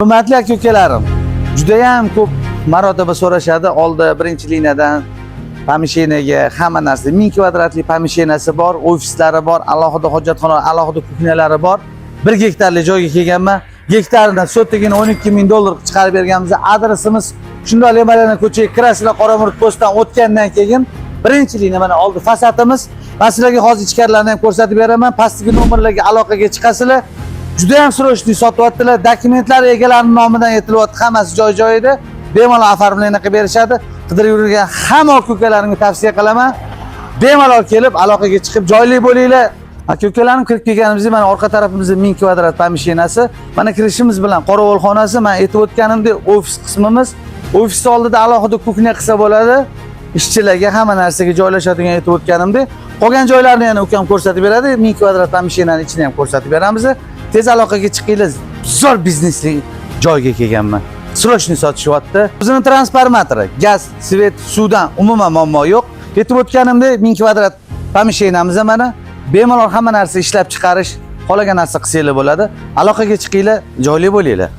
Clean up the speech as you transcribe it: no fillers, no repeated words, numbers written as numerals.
Hurmatli aka-ukalarim, juda ham ko'p marotaba so'rashadi. Oldi birinchi liniyadan pomesheniyaga hamma narsa 1000 kvadratli pomesheniyasi bor, ofislari bor, alohida hojatxona, alohida kuxnyalari bor. 1 gektarli joyga kelganman. Gektaridan sottigina 12 ming dollar chiqarib berganmiz. Adresimiz shunday Lemalana ko'chaga kirasizlar, Qoramurod postdan o'tgandan keyin birinchi liniya mana oldi fasadimiz. Men sizlarga hozir ichkarilarni ham ko'rsatib beraman. Pastki nomerlarga aloqaga chiqasizlar. Juda ham srochniy sotyaptilar. Dokumentlar egalarining nomidan aytilyapti. Hammasi joy-joyida. Bemalol oformleniya qilib berishadi. Qidirib yurgan hamma aka-ukalarimga tavsiya qilaman. Bemalol kelib aloqaga chiqib joyli bo'linglar. Aka-ukalarim kirib kelganimizda mana orqa tarafimizda 1000 kvadrat pomesheniyasi. Mana kirishimiz bilan qorovulxonasi, men aytib o'tganimdek ofis qismimiz. Ofis oldida alohida kuxnya qilsa bo'ladi. Ishchilarga hamma narsaga joylashadigan aytib o'tganimdek. Qolgan joylarni yana ukam ko'rsatib beradi. 1000 kvadrat pomesheniyaning ichini ham ko'rsatib beramiz. Tez aloqaga chiqinglar. Zo'r biznesli joyga kelganman. Srochniy sotishyapti. O'zining transformatori, gaz, svet, suvdan umuman muammo yo'q. Aytib o'tganimdek 1000 kvadrat pomesheniyamiz mana bemalol hamma narsa ishlab chiqarish, qolagan narsa qilsanglar bo'ladi. Aloqaga chiqinglar, joyli bo'linglar.